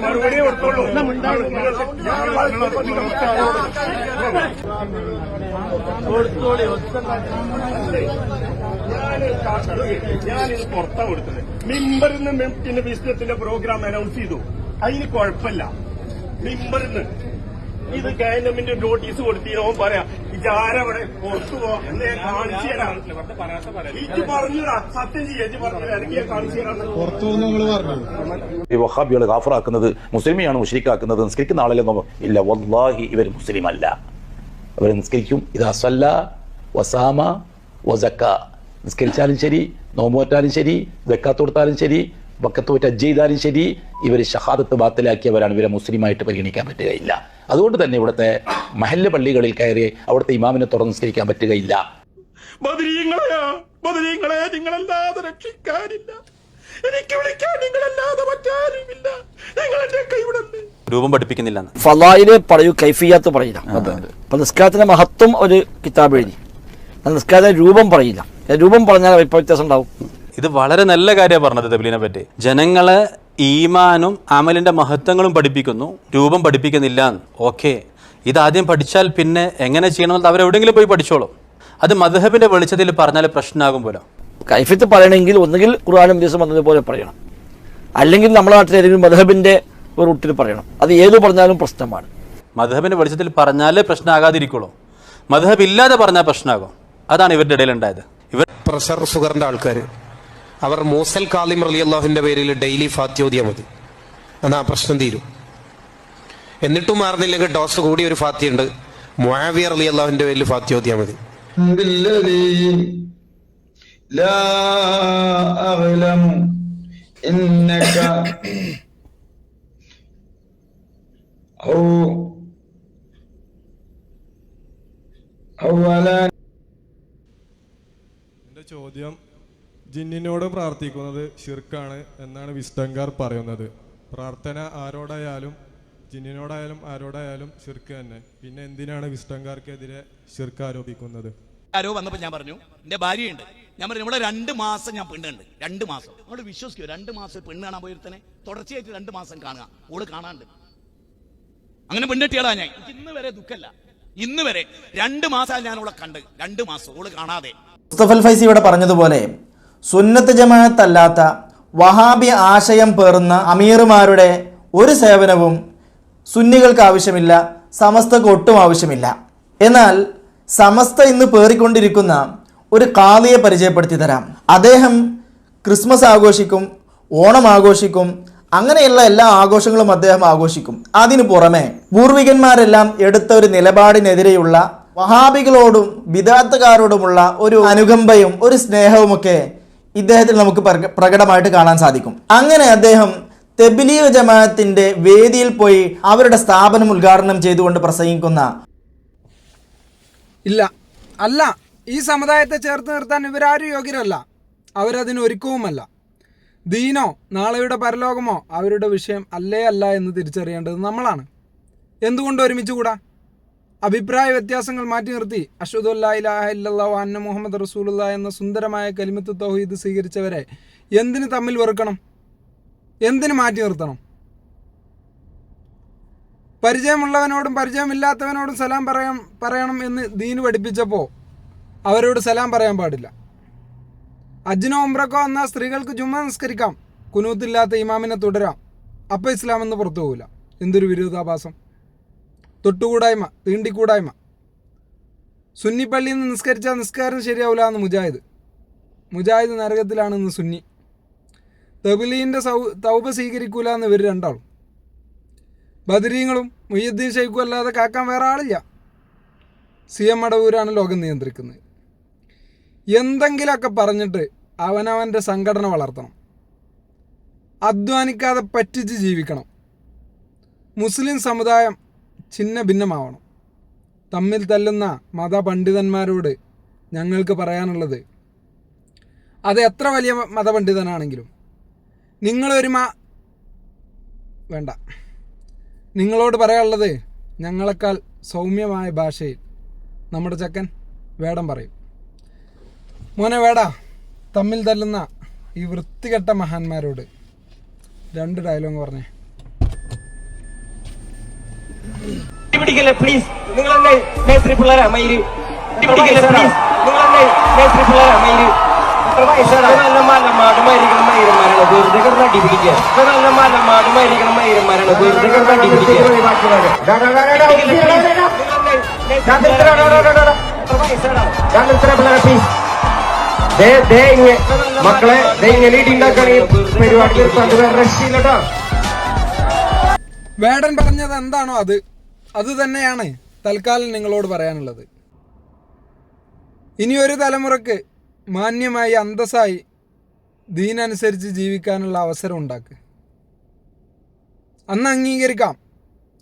മറുപടി കൊടുത്തോളൂ. ഞാനിത് പുറത്താ കൊടുത്തത്. മിമ്പറിൽ നിന്ന് പിന്നെ വിസ്ഡത്തിന്റെ പ്രോഗ്രാം അനൗൺസ് ചെയ്തു. അതിന് കുഴപ്പമില്ല. മിമ്പറിൽ നിന്ന് ഇത് ഗവൺമെന്റ് നോട്ടീസ് കൊടുത്തീനോ പറയാ ഇതാരവിടെ പുറത്തു പോ എന്ന് ഞാൻ കാണിച്ചു തരാം. ഇത് പറഞ്ഞതാ, സത്യം ചെയ്യാ പറഞ്ഞത്. എനിക്ക് കാണിച്ചു തരാം. ഈ വഹാബികൾ ഗാഫറാക്കുന്നത് മുസ്ലിമിയാണ് മുശ്രിക്കാക്കുന്നത്. നിസ്കരിക്കുന്ന ആളല്ലെന്നോ? ഇല്ല, വല്ലാഹി ഇവർ മുസ്ലിം അല്ല. അവർ നിസ്കരിക്കും. ഇതാ സല്ല വസാമ വസക്ക, നിസ്കരിച്ചാലും ശരി, നോമ്പോറ്റാലും ശരി, സക്കാത്ത് കൊടുത്താലും ശരി, വക്കത്തോറ്റ് ഹജ്ജ് ചെയ്താലും ശരി, ഇവർ ഷഹാദത്ത് ബാത്തിലാക്കിയവരാണ്. ഇവരെ മുസ്ലിമായിട്ട് പരിഗണിക്കാൻ പറ്റുകയില്ല. അതുകൊണ്ട് തന്നെ ഇവിടുത്തെ മഹല്ല് പള്ളികളിൽ കയറി അവിടുത്തെ ഇമാമിനെ തുറന്ന് നിസ്കരിക്കാൻ പറ്റുകയില്ല. ബദരീങ്ങളെ നിങ്ങളല്ലാതെ രക്ഷിക്കാനില്ല, എനിക്ക് വിളിക്കാൻ നിങ്ങളല്ലാതെ മറ്റാരുമില്ല, നിങ്ങൾ എന്റെ കൈവിടല്ലേ. രൂപം പഠിപ്പിക്കുന്നില്ല. ഫളായില് പറയൂ, കൈഫിയാത്ത് പറയില്ല. അപ്പൊ നിസ്കാരത്തിന്റെ മഹത്വം ഒരു കിതാബ് എഴുതി, നിസ്കാരത്തിന്റെ രൂപം പറയില്ല. രൂപം പറഞ്ഞാൽ വ്യത്യാസം ഉണ്ടാവും. ഇത് വളരെ നല്ല കാര്യമാണ് പറഞ്ഞത് തബ്ലീഗിനെ പറ്റി. ജനങ്ങളെ ഈമാനും അമലിന്റെ മഹത്വങ്ങളും പഠിപ്പിക്കുന്നു, രൂപം പഠിപ്പിക്കുന്നില്ല. ഓക്കെ, ഇതാദ്യം പഠിച്ചാൽ പിന്നെ എങ്ങനെ ചെയ്യണമെന്ന് അവരെവിടെയെങ്കിലും പോയി പഠിച്ചോളും. അത് മദ്ഹബിന്റെ വെളിച്ചത്തിൽ പറഞ്ഞാൽ പ്രശ്നമാകും പോലെ. കൈഫിയത്ത് പറയണമെങ്കിൽ ഒന്നുകിൽ ഖുർആനും ഹദീസും വന്നതുപോലെ പറയണം, അല്ലെങ്കിൽ നമ്മുടെ നാട്ടിൽ ഏതെങ്കിലും മദ്ഹബിന്റെ ഒരു റൂട്ടിൽ പറയണം. അത് ഏത് പറഞ്ഞാലും പ്രശ്നമാണ്. മദ്ഹബിന്റെ വെളിച്ചത്തിൽ പറഞ്ഞാലേ പ്രശ്നമാകാതിരിക്കുള്ളൂ. മദ്ഹബ് ഇല്ലാതെ പറഞ്ഞാൽ പ്രശ്നമാകും. അതാണ് ഇവരുടെ ഇടയിൽ ഉണ്ടായത്. ഇവർ പ്രഷർ ഷുഗറിന്റെ ആൾക്കാർ, അവർ മൂസൽ കാലിം റളിയല്ലാഹുവിന്റെ പേരിൽ ഡെയിലി ഫാത്തിയോദിയാ മതി, എന്നാ പ്രശ്നം തീരും. എന്നിട്ടും മാറുന്നില്ലെങ്കിൽ ഡോസ് കൂടി ഒരു ഫാത്തിയുണ്ട്, മുആവിയ റളിയല്ലാഹുവിന്റെ പേരിൽ ഫാത്തിയോദിയാ മതി. എന്റെ ചോദ്യം, ജിന്നിനോട് പ്രാർത്ഥിക്കുന്നത് ഷിർക്കാണ് എന്നാണ് വിസ്ഡംകാർ പറയുന്നത്. പ്രാർത്ഥന ആരോടായാലും, ജിന്നിനോടായാലും ആരോടായാലും ഷിർക്ക് തന്നെ. പിന്നെ എന്തിനാണ് വിസ്ഡംകാർക്കെതിരെ ഷിർക്ക് ആരോപിക്കുന്നത്? ആരോ വന്നപ്പോൾ ഞാൻ പറഞ്ഞു, എൻ്റെ ഭാര്യയുണ്ട്. ഞാൻ പറഞ്ഞു, ഇവിടെ 2 മാസം ഞാൻ പെണ്ണുണ്ട്. 2 മാസം നമ്മൾ വിശ്വസിക്കുമോ? 2 മാസം പെണ്ണ് കാണാൻ പോയിരുത്തനെ തുടർച്ചയായിട്ട് 2 മാസം കാണുക, ഓള് കാണാണ്ട്. അങ്ങനെ പെണ്ണെട്ടിയാളാ ഞാൻ. ഇന്ന് വരെ ദുഃഖല്ല, ഇന്ന് വരെ 2 മാസം ഞാൻ ഓളെ കണ്ട്, 2 മാസം ഓള് കാണാതെ. മുസ്തഫൽ ഫൈസി ഇവിടെ പറഞ്ഞതുപോലെ സുന്നത്ത് ജമാഅത്ത് അല്ലാത്ത വഹാബി ആശയം പേറുന്ന അമീറുമാരുടെ ഒരു സേവനവും സുന്നികൾക്ക് ആവശ്യമില്ല, സമസ്തക്ക് ഒട്ടും ആവശ്യമില്ല. എന്നാൽ സമസ്ത ഇന്ന് പേറിക്കൊണ്ടിരിക്കുന്ന ഒരു ഖാദിയെ പരിചയപ്പെടുത്തി തരാം. അദ്ദേഹം ക്രിസ്മസ് ആഘോഷിക്കും, ഓണം ആഘോഷിക്കും, അങ്ങനെയുള്ള എല്ലാ ആഘോഷങ്ങളും അദ്ദേഹം ആഘോഷിക്കും. അതിനു പുറമെ പൂർവികന്മാരെല്ലാം എടുത്ത ഒരു നിലപാടിനെതിരെയുള്ള വഹാബികളോടും ബിദഅത്തുകാരോടുമുള്ള ഒരു അനുകമ്പയും ഒരു സ്നേഹവുമൊക്കെ ഇദ്ദേഹത്തിൽ നമുക്ക് പ്രകടമായിട്ട് കാണാൻ സാധിക്കും. അങ്ങനെ അദ്ദേഹം തബ്ലീഗ് ജമാഅത്തിന്റെ വേദിയിൽ പോയി അവരുടെ സ്ഥാപനം ഉദ്ഘാടനം ചെയ്തുകൊണ്ട് പ്രസംഗിക്കുന്ന അല്ല, ഈ സമുദായത്തെ ചേർത്ത് നിർത്താൻ ഇവരാരും യോഗ്യരല്ല, അവരതിന് ഒരുക്കവുമല്ല. ദീനോ നാളെയുടെ പരലോകമോ അവരുടെ വിഷയം അല്ല എന്ന് തിരിച്ചറിയേണ്ടത് നമ്മളാണ്. എന്തുകൊണ്ട് ഒരുമിച്ചുകൂടാ? അഭിപ്രായ വ്യത്യാസങ്ങൾ മാറ്റി നിർത്തി അഷ്ഹദു അല്ലാ ഇലാഹ ഇല്ലല്ലാഹു വ അന്ന മുഹമ്മദ് റസൂലുള്ളാഹി എന്ന സുന്ദരമായ കലിമത്ത് തൗഹീദ് സ്വീകരിച്ചവരെ എന്തിന് തമ്മിൽ വെറുക്കണം? എന്തിന് മാറ്റി നിർത്തണം? പരിചയമുള്ളവനോടും പരിചയമില്ലാത്തവനോടും സലാം പറയണം എന്ന് ദീന് പഠിപ്പിച്ചപ്പോൾ അവരോട് സലാം പറയാൻ പാടില്ല. അജ്ജിനോ ഉംറക്കോ എന്നാൽ സ്ത്രീകൾക്ക് ജുമ്മ നിസ്കരിക്കാം, കുനൂത്തില്ലാത്ത ഇമാമിനെ തുടരാം, അപ്പോൾ ഇസ്ലാമെന്ന് പുറത്തു പോകില്ല. എന്തൊരു വിരോധാഭാസം! തൊട്ടുകൂടായ്മ, തീണ്ടിക്കൂടായ്മ. സുന്നി പള്ളിയിൽ നിന്ന് നിസ്കരിച്ചാൽ നിസ്കാരം ശരിയാവില്ല എന്ന് മുജാഹിദ് നരകത്തിലാണെന്ന് സുന്നി. തബ്ലീഗിൻ്റെ തൗബ സ്വീകരിക്കൂല എന്ന് ഇവർ രണ്ടാളും. ബദരീങ്ങളും മുഹ്യിദ്ദീൻ ഷെയ്ഖും അല്ലാതെ കാക്കാൻ വേറെ ആളില്ല. CM മടവൂരാണ് ലോകം നിയന്ത്രിക്കുന്നത്. എന്തെങ്കിലുമൊക്കെ പറഞ്ഞിട്ട് അവനവൻ്റെ സംഘടന വളർത്തണം, അധ്വാനിക്കാതെ പറ്റിച്ച് ജീവിക്കണം. മുസ്ലിം സമുദായം ഛിന്ന ഭിന്നമാവണം. തമ്മിൽ തല്ലുന്ന മതപണ്ഡിതന്മാരോട് ഞങ്ങൾക്ക് പറയാനുള്ളത്, അത് എത്ര വലിയ മതപണ്ഡിതനാണെങ്കിലും നിങ്ങളോട് പറയാനുള്ളത്, ഞങ്ങളെക്കാൾ സൗമ്യമായ ഭാഷയിൽ നമ്മുടെ ചക്കൻ വേടം പറയും. മോനെ വേടാ, തമ്മിൽ തല്ലുന്ന ഈ വൃത്തികെട്ട മഹാന്മാരോട് 2 ഡയലോഗ് പറഞ്ഞേ. പ്ലീസ് നിങ്ങളെന്നെ മേസ്ത്രി പിള്ളേരാ മയില് പ്ലീസ് നിങ്ങളെന്നെ മേസ്ത്രി പിള്ളേരാ മയില് നല്ല മാടുമായിരിക്കണം മയിരന്മാരാണ് വെറുതെ കിടന്ന് അടിപിടിക്കുക. നല്ല മാടുമായിരിക്കണം മയിരന്മാരാണ് വെറുതെ കിടന്ന് അടിപിടിക്കുക. മക്കളെ ഇങ്ങനെ ഇടിണ്ടാക്കാണ് ഈ പരിപാടി രക്ഷയില്ലട്ടോ. വേടൻ പറഞ്ഞത് എന്താണോ അത് തന്നെയാണ് തൽക്കാലം നിങ്ങളോട് പറയാനുള്ളത്. ഇനി ഒരു തലമുറക്ക് മാന്യമായി അന്തസ്സായി ദീനനുസരിച്ച് ജീവിക്കാനുള്ള അവസരം ഉണ്ടാക്കുക. അന്ന് അംഗീകരിക്കാം,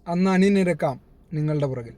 അന്ന് അണിനിരക്കാം നിങ്ങളുടെ പുറകിൽ.